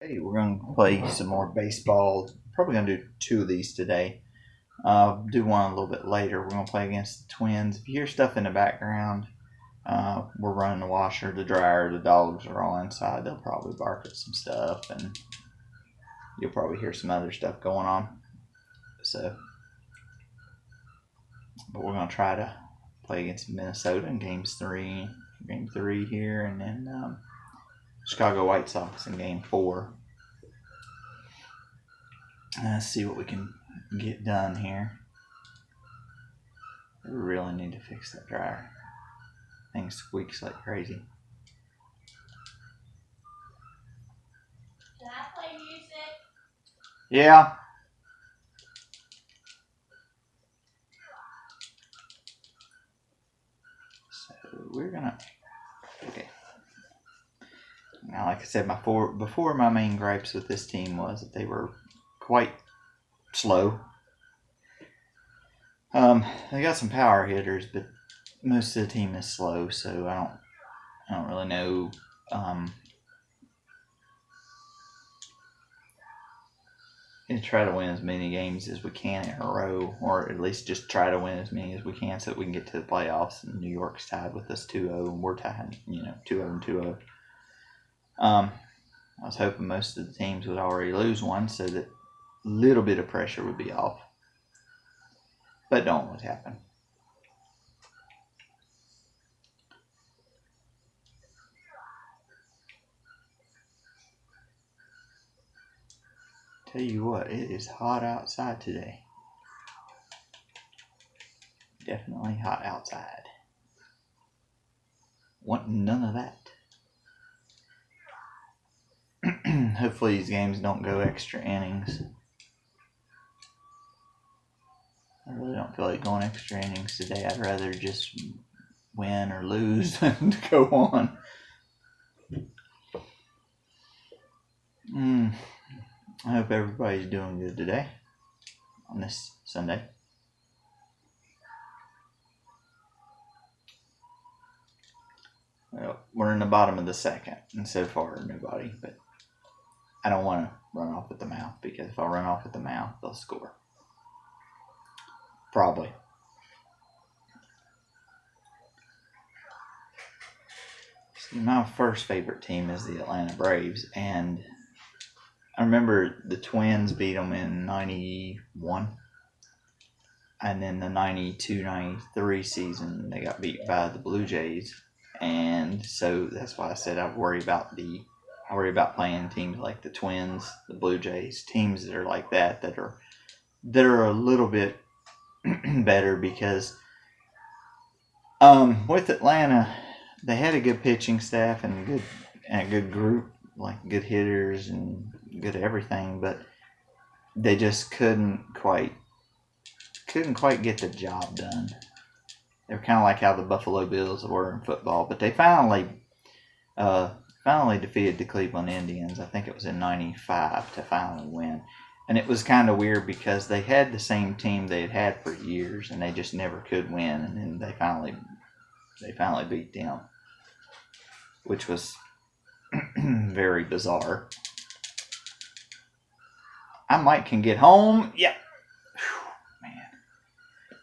Hey, we're going to play some more baseball. Probably going to do two of these today. Do one a little bit later. We're going to play against the Twins. If you hear stuff in the background, we're running the washer, the dryer, the dogs are all inside. They'll probably bark at some stuff, and you'll probably hear some other stuff going on. But we're going to try to play against Minnesota in game three here, and then Chicago White Sox in game four. Let's see what we can get done here. We really need to fix that dryer. Thing squeaks like crazy. Can I play music? Yeah. So we're gonna. Okay. Now, like I said, before my main gripes with this team was that they were quite slow. They got some power hitters, but most of the team is slow, so I don't really know. And try to win as many games as we can in a row, or at least just try to win as many as we can so that we can get to the playoffs. And New York's tied with us 2-0, and we're tied, 2-0 and 2-0. I was hoping most of the teams would already lose one so that a little bit of pressure would be off. But don't always happen. Tell you what, it is hot outside today. Definitely hot outside. Want none of that. Hopefully these games don't go extra innings. I really don't feel like going extra innings today. I'd rather just win or lose than to go on. I hope everybody's doing good today on this Sunday. Well, we're in the bottom of the second, and so far nobody, but I don't want to run off at the mouth, because if I run off at the mouth, they'll score. Probably. See, my first favorite team is the Atlanta Braves, and I remember the Twins beat them in 91, and then the 92-93 season they got beat by the Blue Jays, and so that's why I said I worry about playing teams like the Twins, the Blue Jays, teams that are like that are a little bit better, because with Atlanta they had a good pitching staff and a good group, like good hitters and good everything, but they just couldn't quite get the job done. They were kind of like how the Buffalo Bills were in football, but they finally defeated the Cleveland Indians. I think it was in '95 to finally win, and it was kind of weird because they had the same team they had for years, and they just never could win, and then they finally beat them, which was very bizarre. I might can get home. Yeah. Whew, man.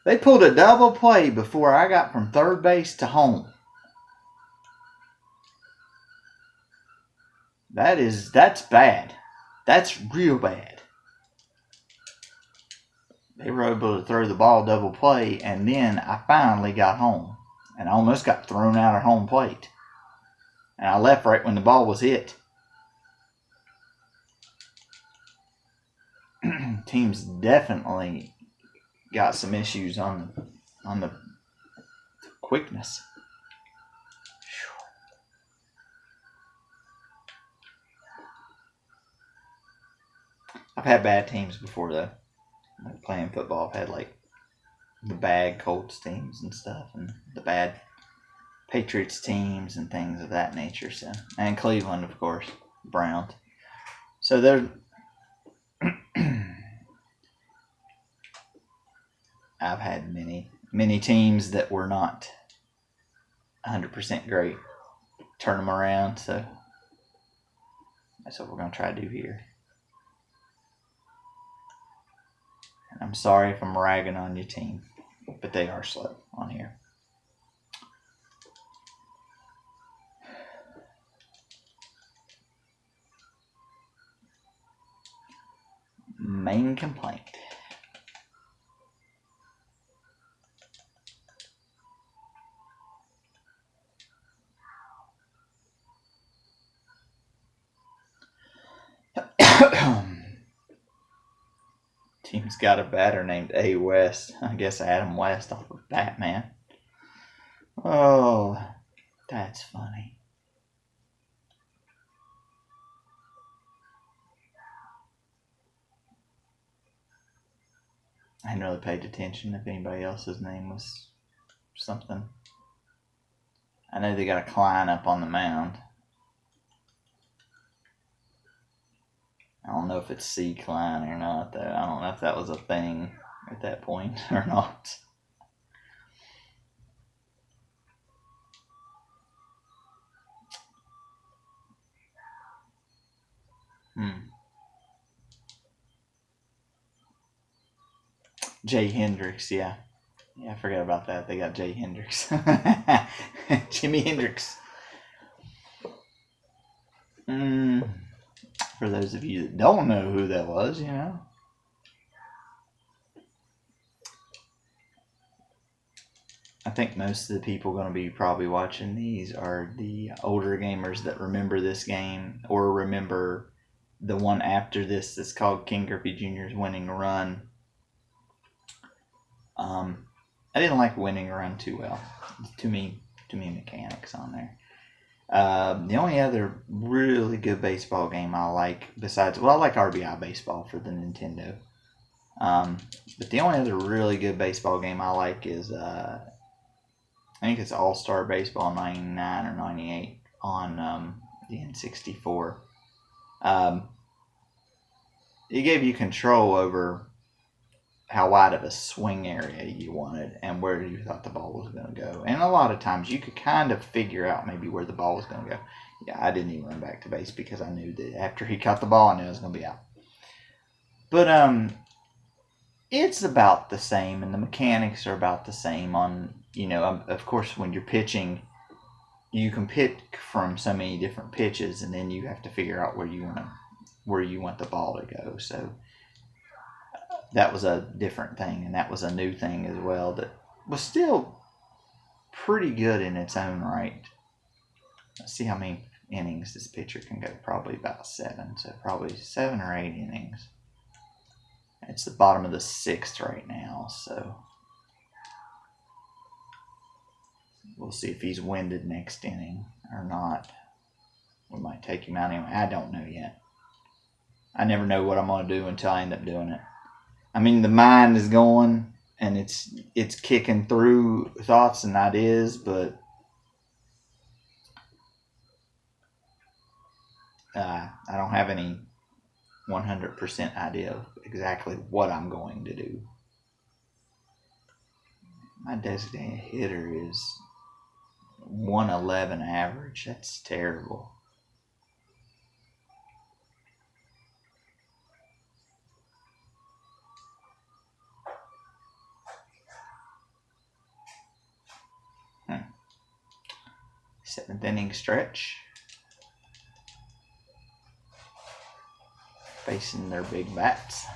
They pulled a double play before I got from third base to home. That's bad. That's real bad. They were able to throw the ball double play, and then I finally got home, and I almost got thrown out at home plate. And I left right when the ball was hit. Teams definitely got some issues on the quickness. I've had bad teams before though. Like playing football, I've had like the bad Colts teams and stuff, and the bad Patriots teams and things of that nature. So, and Cleveland, of course, Browns. So they're. I've had many teams that were not 100% great turn them around. So That's what we're going to try to do here. And I'm sorry if I'm ragging on your team, but they are slow on here. Main complaint. Team's got a batter named A. West. I guess Adam West off of Batman. Oh, that's funny. I hadn't really paid attention if anybody else's name was something. I know they got a Klein up on the mound. I don't know if it's C. Klein or not, though. I don't know if that was a thing at that point or not. Jay Hendricks, yeah. Yeah, I forgot about that. They got Jay Hendricks. Jimi Hendrix. For those of you that don't know who that was, you know. I think most of the people going to be probably watching these are the older gamers that remember this game or remember the one after this that's called King Griffey Jr.'s Winning Run. I didn't like Winning Run too well. Too many mechanics on there. The only other really good baseball game I like besides, well, I like RBI Baseball for the Nintendo. But the only other really good baseball game I like is, I think it's All-Star Baseball 99 or 98 on the N64. It gave you control over how wide of a swing area you wanted and where you thought the ball was going to go. And a lot of times you could kind of figure out maybe where the ball was going to go. Yeah, I didn't even run back to base because I knew that after he caught the ball, I knew it was going to be out. But it's about the same, and the mechanics are about the same on, you know, of course, when you're pitching, you can pick from so many different pitches, and then you have to figure out where you want the ball to go. So that was a different thing, and that was a new thing as well that was still pretty good in its own right. Let's see how many innings this pitcher can go. Probably about 7, so probably 7 or 8 innings. It's the bottom of the 6th right now, so we'll see if he's winded next inning or not. We might take him out anyway. I don't know yet. I never know what I'm going to do until I end up doing it. I mean, the mind is going, and it's kicking through thoughts and ideas, but I don't have any 100% idea of exactly what I'm going to do. My designated hitter is 111 average. That's terrible. Seventh inning stretch. Facing their big bats.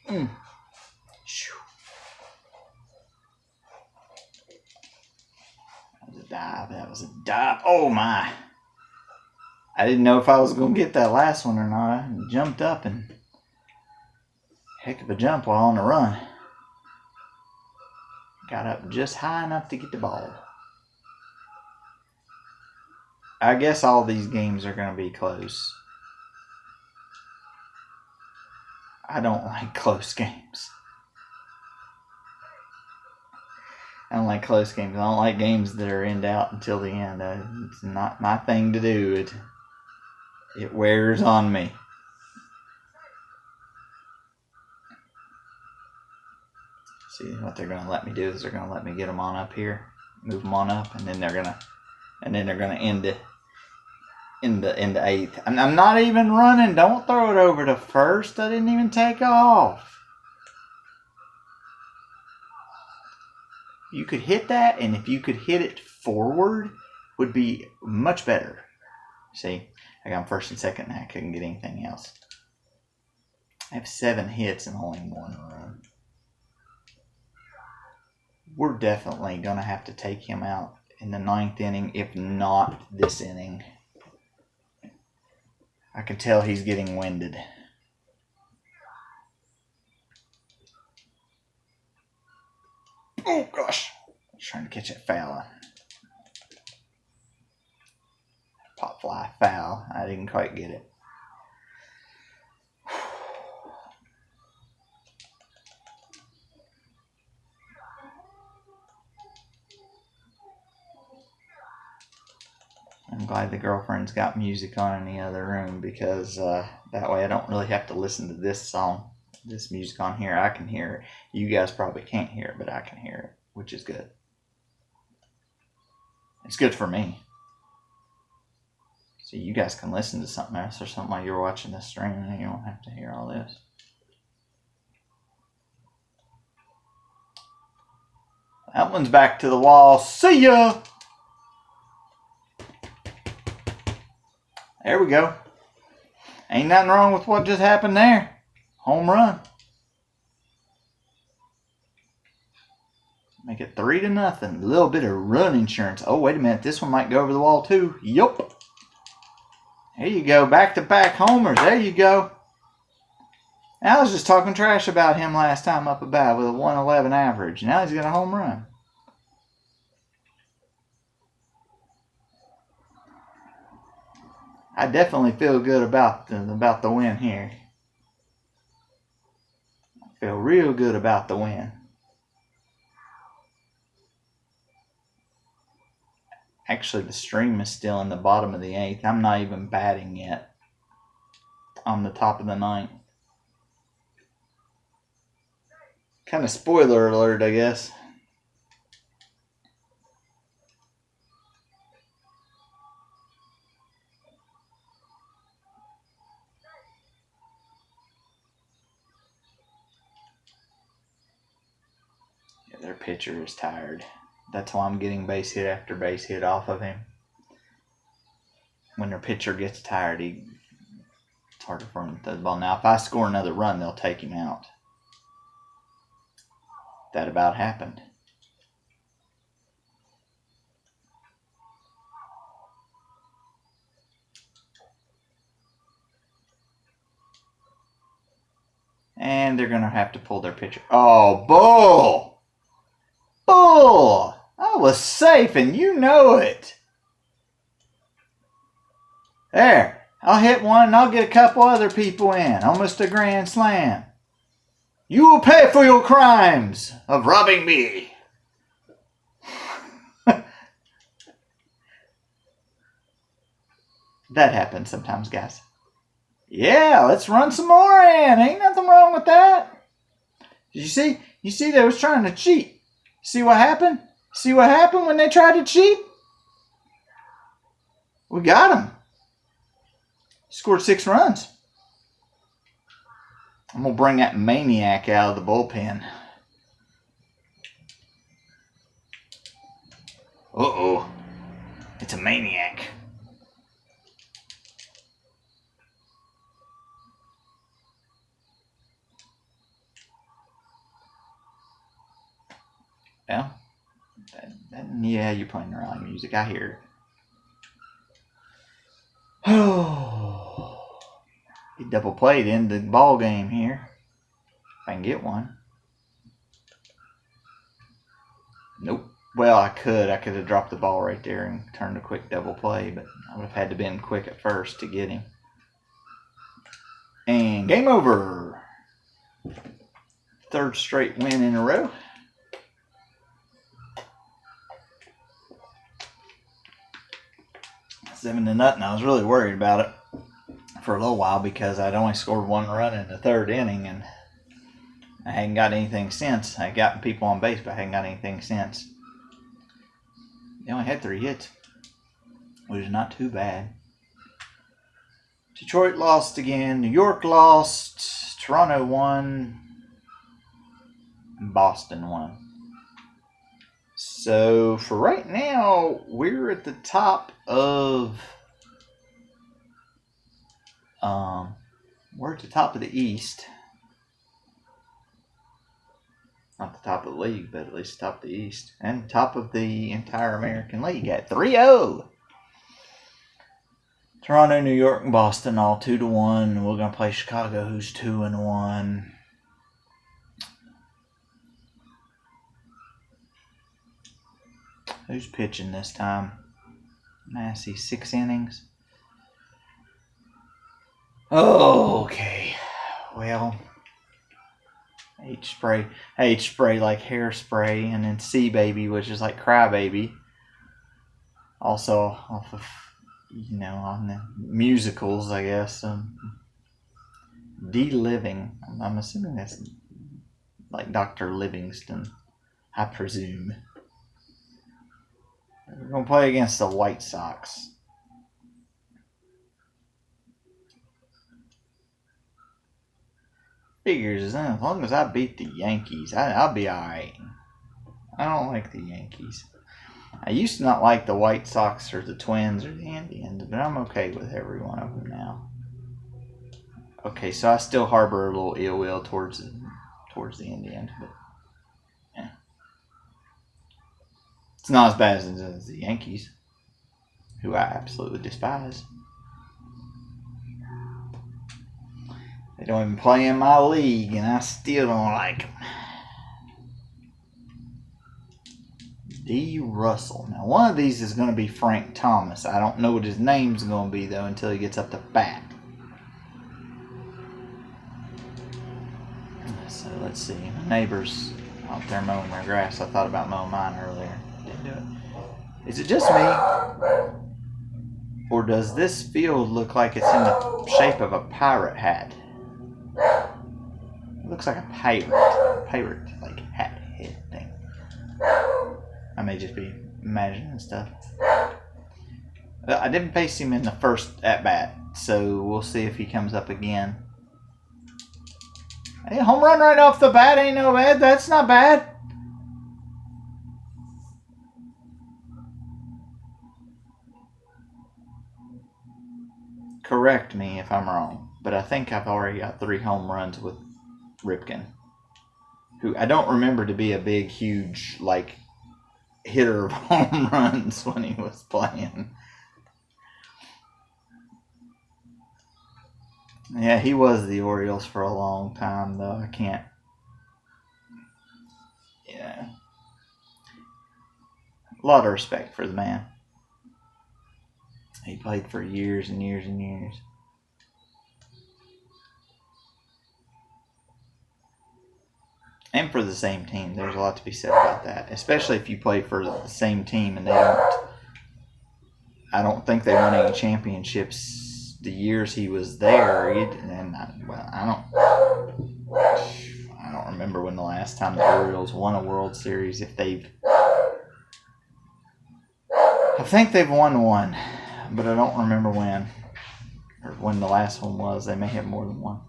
That was a dive. That was a dive. Oh my. I didn't know if I was going to get that last one or not. I jumped up and heck of a jump while on the run. Got up just high enough to get the ball. I guess all these games are going to be close. I don't like close games. I don't like close games. I don't like games that are in doubt until the end. It's not my thing to do. It wears on me. See, what they're going to let me do is they're going to let me get them on up here, move them on up, and then they're going to end it in the eighth. And I'm not even running. Don't throw it over to first. I didn't even take off. You could hit that, and if you could hit it forward, would be much better. See, I got first and second, and I couldn't get anything else. I have 7 hits and only 1 run. We're definitely going to have to take him out in the 9th inning, if not this inning. I can tell he's getting winded. Oh, gosh. I was trying to catch that foul. Pop fly foul. I didn't quite get it. I'm glad the girlfriend's got music on in the other room, because that way I don't really have to listen to this song, this music on here. I can hear it. You guys probably can't hear it, but I can hear it, which is good. It's good for me. So you guys can listen to something else or something while you're watching this stream, and you don't have to hear all this. That one's back to the wall. See ya! There we go. Ain't nothing wrong with what just happened there. Home run. Make it 3-0. A little bit of run insurance. Oh, wait a minute. This one might go over the wall too. Yup. There you go. Back-to-back homers. There you go. I was just talking trash about him last time up at bat with a 111 average. Now he's got a home run. I definitely feel good about the win here. I feel real good about the win. Actually, the stream is still in the bottom of the 8th. I'm not even batting yet. On the top of the 9th. Kind of spoiler alert, I guess. Yeah, their pitcher is tired. That's why I'm getting base hit after base hit off of him. When their pitcher gets tired, it's harder for him to throw the ball. Now, if I score another run, they'll take him out. That about happened. And they're going to have to pull their pitcher. Oh, bull! Bull! I was safe, and you know it. There. I'll hit one, and I'll get a couple other people in. Almost a grand slam. You will pay for your crimes of robbing me. That happens sometimes, guys. Yeah, let's run some more in. Ain't nothing wrong with that. Did you see? You see they was trying to cheat. See what happened? See what happened when they tried to cheat? We got them. Scored 6 runs. I'm going to bring that maniac out of the bullpen. Uh-oh. It's a maniac. Well, yeah, you're playing the right music. I hear it. Oh, he double played in the ball game here. If I can get one. Nope. Well, I could have dropped the ball right there and turned a quick double play, but I would have had to been quick at first to get him. And game over. 3rd straight win in a row. 7-0. I was really worried about it for a little while because I'd only scored 1 run in the 3rd inning, and I hadn't got anything since. I got people on base, but I hadn't got anything since. They only had 3 hits, which is not too bad. Detroit lost again. New York lost. Toronto won. Boston won. So for right now, we're at the top of the East. Not the top of the league, but at least top of the East. And top of the entire American League at 3-0. Toronto, New York, and Boston all 2-1. We're going to play Chicago, who's 2-1. Who's pitching this time? Massey, 6 innings. Oh, okay. Well, H spray like hairspray, and then C baby, which is like crybaby. Also off of, on the musicals, I guess. D Living. I'm assuming that's like Dr. Livingston, I presume. We're going to play against the White Sox. Figures, as long as I beat the Yankees, I'll be alright. I don't like the Yankees. I used to not like the White Sox or the Twins or the Indians, but I'm okay with every one of them now. Okay, so I still harbor a little ill will towards the Indians, but yeah. It's not as bad as the Yankees, who I absolutely despise. They don't even play in my league, and I still don't like them. D. Russell. Now, one of these is going to be Frank Thomas. I don't know what his name's going to be, though, until he gets up to bat. So, let's see. My neighbor's out there mowing their grass. I thought about mowing mine earlier. Didn't do it. Is it just me? Or does this field look like it's in the shape of a pirate hat? It looks like a pirate like hat head thing. I may just be imagining stuff. I didn't face him in the first at bat, so we'll see if he comes up again. Hey, home run right off the bat ain't no bad. That's not bad. Correct me if I'm wrong, but I think I've already got 3 home runs with Ripken, who I don't remember to be a big, huge, hitter of home runs when he was playing. Yeah, he was the Orioles for a long time, though. I can't. Yeah. A lot of respect for the man. He played for years and years and years. And for the same team. There's a lot to be said about that. Especially if you play for the same team and they don't. I don't think they won any championships the years he was there. I don't remember when the last time the Orioles won a World Series. I think they've won one, but I don't remember when. Or when the last one was. They may have more than one.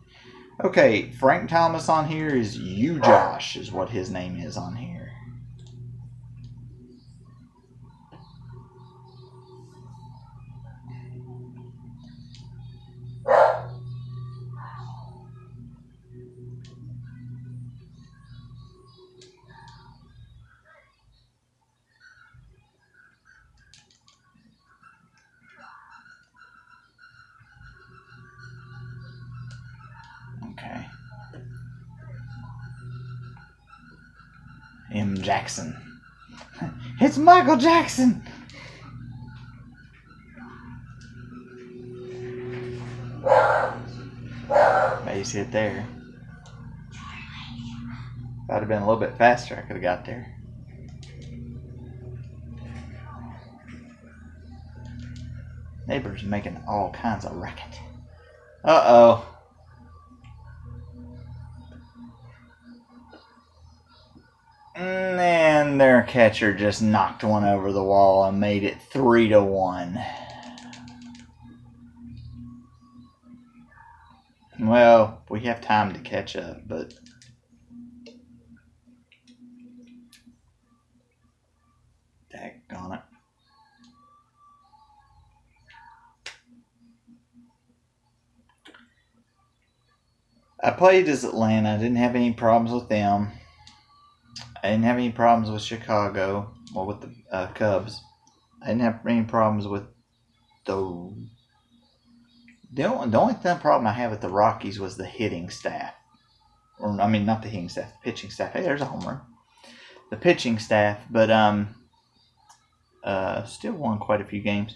Okay, Frank Thomas on here is You Josh, is what his name is on here. Okay. M. Jackson. It's Michael Jackson! Base hit there. If I'd have been a little bit faster, I could have got there. Neighbors making all kinds of racket. Uh-oh. their catcher just knocked one over the wall and made it 3-1. Well, we have time to catch up, but daggone it. I played as Atlanta. I didn't have any problems with them. I didn't have any problems with Chicago or with the Cubs. I didn't have any problems with the only problem I had with the Rockies was the hitting staff. Or, I mean, not the hitting staff, the pitching staff. Hey, there's a home run. The pitching staff, but still won quite a few games.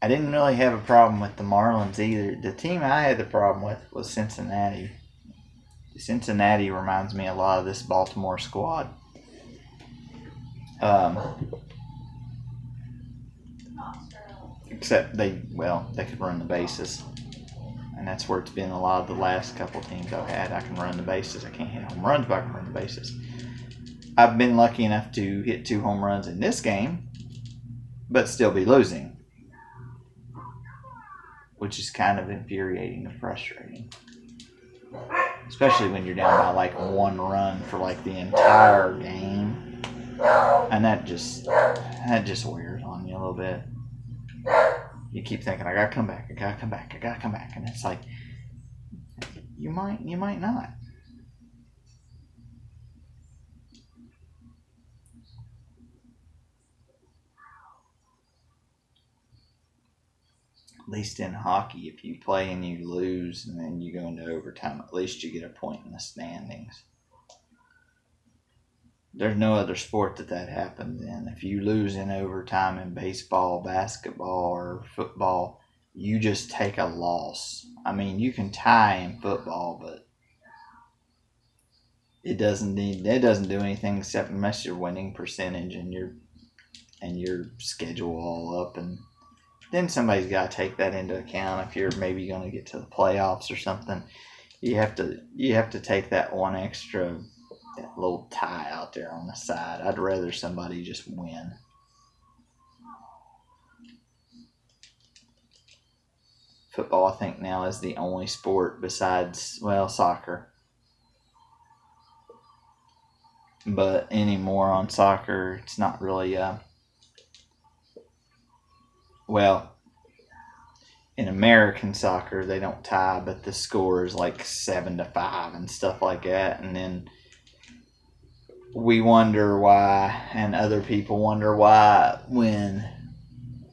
I didn't really have a problem with the Marlins either. The team I had the problem with was Cincinnati. Cincinnati reminds me a lot of this Baltimore squad. Except they could run the bases. And that's where it's been a lot of the last couple of teams I've had. I can run the bases. I can't hit home runs, but I can run the bases. I've been lucky enough to hit 2 home runs in this game, but still be losing, which is kind of infuriating and frustrating. Especially when you're down by like 1 run for like the entire game. And that just wears on you a little bit. You keep thinking, I gotta come back. And it's like, you might not. At least in hockey, if you play and you lose and then you go into overtime, at least you get a point in the standings. There's no other sport that happens in. If you lose in overtime in baseball, basketball, or football, you just take a loss. I mean, you can tie in football, but it doesn't do anything except mess your winning percentage and your schedule all up, and then somebody's got to take that into account. If you're maybe going to get to the playoffs or something, you have to take that one extra, that little tie out there on the side. I'd rather somebody just win. Football, I think, now is the only sport besides, soccer. But anymore on soccer, it's not really in American soccer, they don't tie, but the score is like 7-5 and stuff like that. And then we wonder why, and other people wonder why, when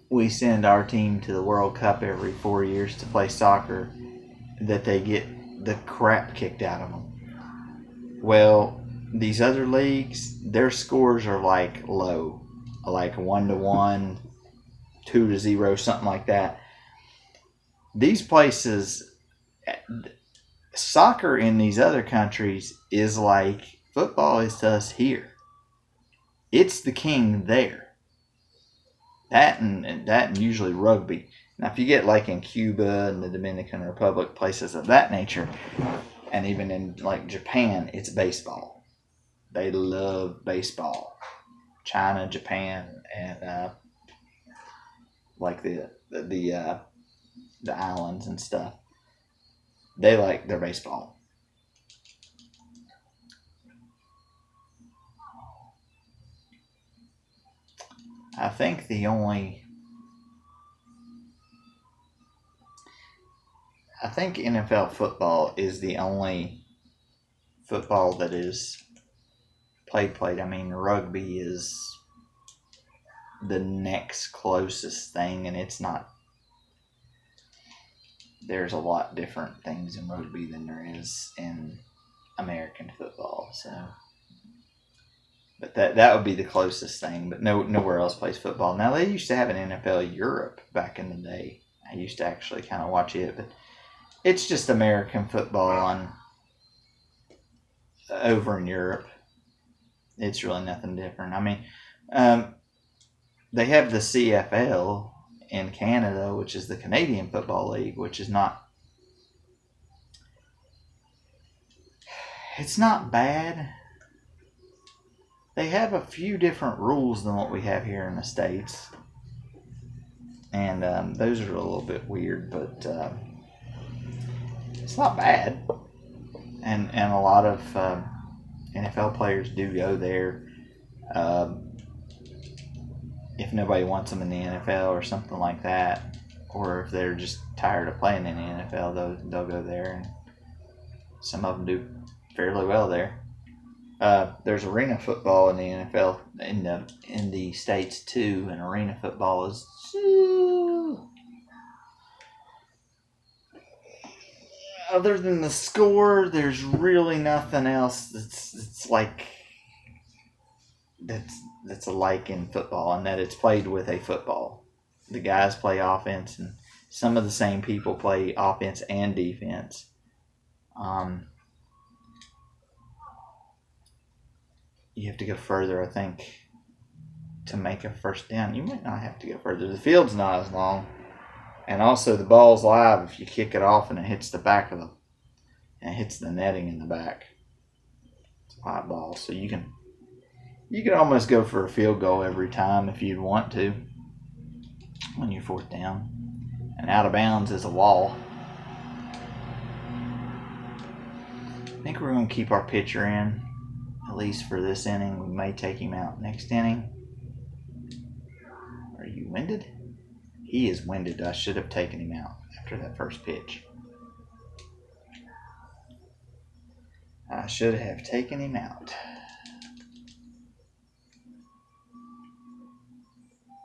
we send our team to the World Cup every 4 years to play soccer, that they get the crap kicked out of them. Well, these other leagues, their scores are like low, like 1-1, 2-0, something like that. These places, soccer in these other countries is like football is to us here. It's the king there. That and usually rugby. Now, if you get like in Cuba and the Dominican Republic, places of that nature, and even in like Japan, it's baseball. They love baseball. China, Japan, and like the islands and stuff. They like their baseball. I think NFL football is the only football that is played. I mean, rugby is the next closest thing, and it's not. There's a lot different things in rugby than there is in American football. So, but that would be the closest thing. But nowhere else plays football. Now, they used to have an NFL Europe back in the day. I used to actually kind of watch it, but it's just American football over in Europe. It's really nothing different. I mean, they have the CFL in Canada, which is the Canadian Football League, which is not. It's not bad. they have a few different rules than what we have here in the States. And those are a little bit weird, but it's not bad. And a lot of NFL players do go there. If nobody wants them in the NFL or something like that, or if they're just tired of playing in the NFL, they'll go there, and some of them do fairly well there. There's arena football in the NFL in the States too, and arena football is other than the score, there's really nothing else that's like that's alike in football, and that it's played with a football. The guys play offense, and some of the same people play offense and defense. You have to go further, I think, to make a first down. You might not have to go further. The field's not as long. And also the ball's live if you kick it off and it hits the back of and it hits the netting in the back. It's a live ball. So you can almost go for a field goal every time if you'd want to when you're fourth down. And out of bounds is a wall. I think we're going to keep our pitcher in, at least for this inning. We may take him out next inning. Are you winded? He is winded. I should have taken him out after that first pitch. I should have taken him out.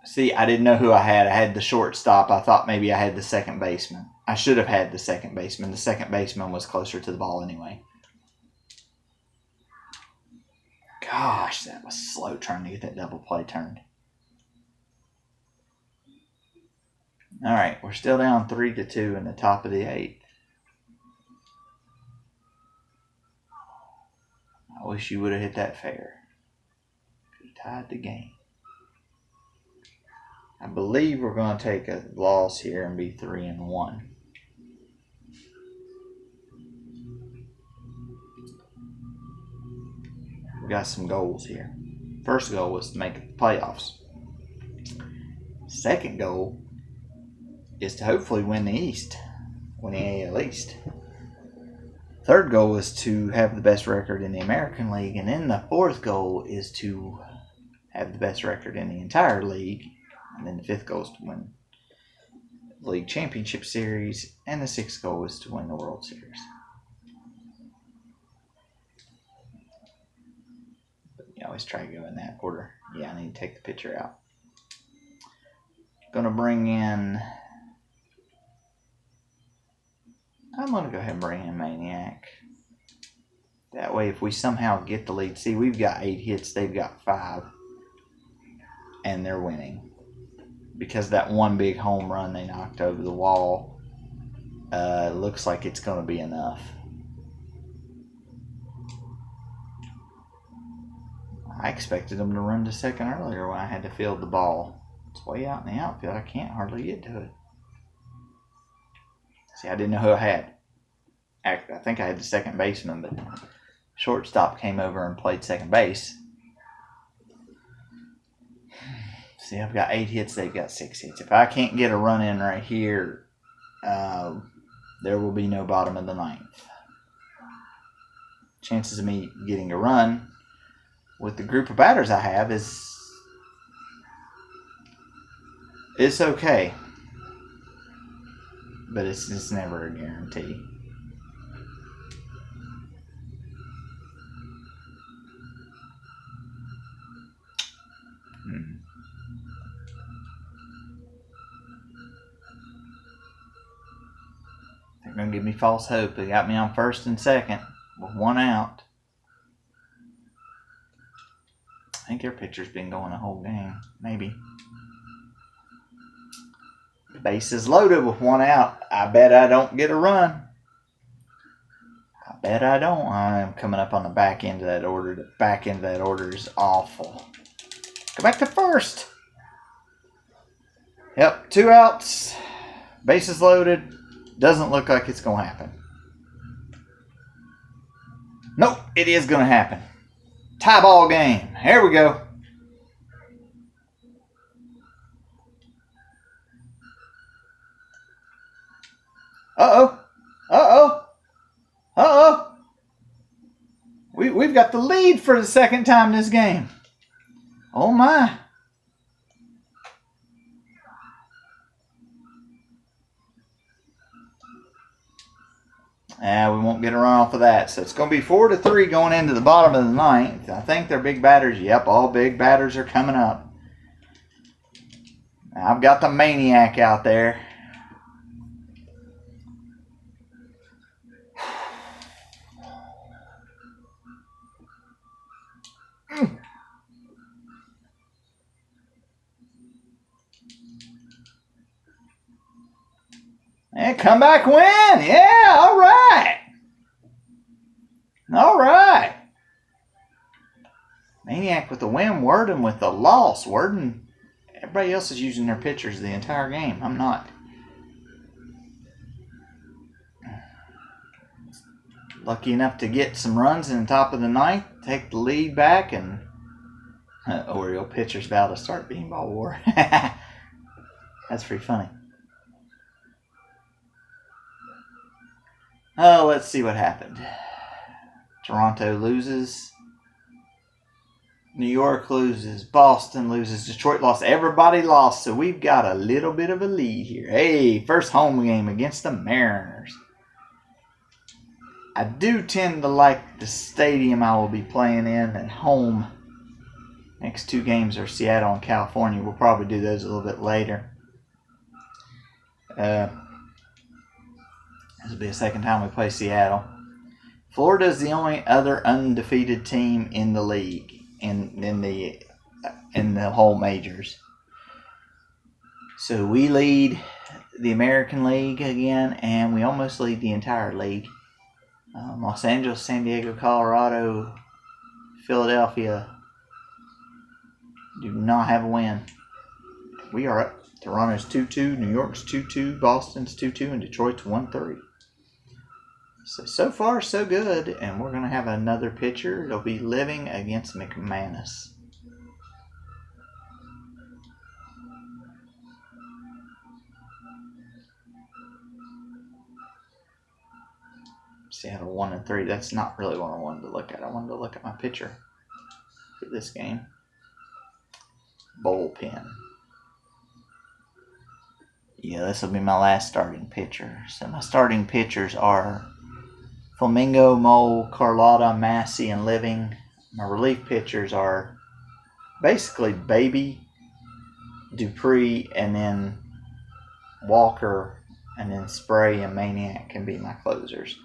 See, I didn't know who I had. I had the shortstop. I thought maybe I had the second baseman. I should have had the second baseman. The second baseman was closer to the ball anyway. Gosh, that was slow trying to get that double play turned. All right, we're still down 3-2 in the top of the 8th. I wish you would have hit that fair. You tied the game. I believe we're going to take a loss here and be 3-1. We got some goals here. First goal was to make the playoffs. Second goal is to hopefully win the East, win the AL East. Third goal is to have the best record in the American League, and then the fourth goal is to have the best record in the entire league, and then the fifth goal is to win the League Championship Series, and the sixth goal is to win the World Series. But you always try to go in that order. Yeah, I need to take the pitcher out. I'm going to go ahead and bring in Maniac. That way, if we somehow get the lead, see, we've got 8 hits, they've got 5, and they're winning. Because that one big home run they knocked over the wall looks like it's going to be enough. I expected them to run to second earlier when I had to field the ball. It's way out in the outfield. I can't hardly get to it. See, I didn't know who I had. I think I had the second baseman, but shortstop came over and played second base. See, I've got 8 hits. They've got 6 hits. If I can't get a run in right here, there will be no bottom of the 9th. Chances of me getting a run with the group of batters I have it's okay. But it's just never a guarantee. They're going to give me false hope. They got me on first and second with 1 out. I think their pitcher's been going the whole game. Maybe. Bases loaded with 1 out. I bet I don't get a run. I bet I don't. I am coming up on the back end of that order. The back end of that order is awful. Go back to first. Yep, 2 outs. Bases loaded. Doesn't look like it's going to happen. Nope, it is going to happen. Tie ball game. Here we go. Uh-oh. Uh-oh. Uh-oh. We've got the lead for the second time this game. Oh, my. We won't get a run off of that. So it's going to be 4-3 going into the bottom of the ninth. I think they're big batters. Yep, all big batters are coming up. I've got the Maniac out there. And comeback win. Yeah, all right. All right. Maniac with the win, Worden with the loss. Worden, everybody else is using their pitchers the entire game. I'm not. Lucky enough to get some runs in the top of the ninth, take the lead back, and Oriole pitcher's about to start beanball war. That's pretty funny. Oh, let's see what happened. Toronto loses. New York loses. Boston loses. Detroit lost. Everybody lost. So we've got a little bit of a lead here. Hey, first home game against the Mariners. I do tend to like the stadium I will be playing in at home. Next two games are Seattle and California. We'll probably do those a little bit later. This will be the second time we play Seattle. Florida is the only other undefeated team in the league, in the whole majors. So we lead the American League again, and we almost lead the entire league. Los Angeles, San Diego, Colorado, Philadelphia do not have a win. We are up. Toronto's 2-2, New York's 2-2, Boston's 2-2, and Detroit's 1-3. So far, so good. And we're going to have another pitcher. It'll be Living against McManus. Seattle 1-3. That's not really what I wanted to look at. I wanted to look at my pitcher for this game. Bullpen. Yeah, this will be my last starting pitcher. So my starting pitchers are Flamingo, Mole, Carlotta, Massey, and Living. My relief pitchers are basically Baby, Dupree, and then Walker, and then Spray and Maniac can be my closers.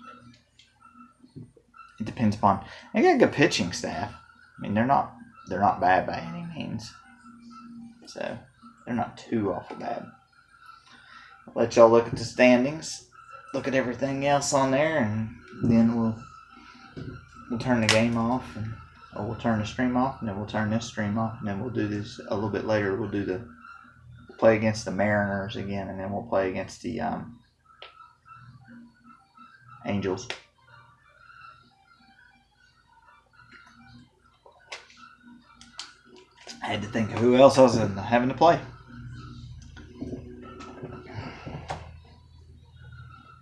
It depends upon. I got a good pitching staff. I mean, they're not bad by any means. So they're not too awful bad. I'll let y'all look at the standings, look at everything else on there, and then we'll turn the game off, or we'll turn the stream off, and then we'll turn this stream off, and then we'll do this a little bit later. We'll play against the Mariners again, and then we'll play against the Angels. I had to think of who else I was having to play.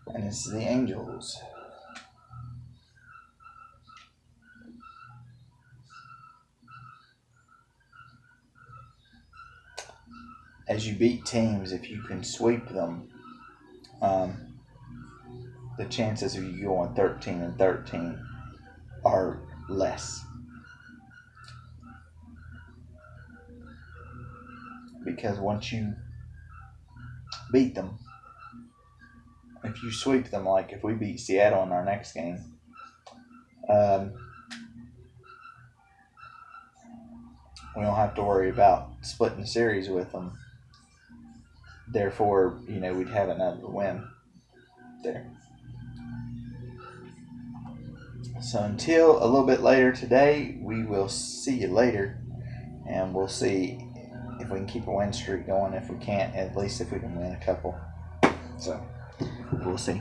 And it's the Angels. As you beat teams, if you can sweep them, the chances of you going 13-13 are less. Because once you beat them, if you sweep them, like if we beat Seattle in our next game, we don't have to worry about splitting the series with them. Therefore, we'd have another win there. So until a little bit later today, we will see you later, and we'll see if we can keep a win streak going. If we can't, at least if we can win a couple. So we'll see.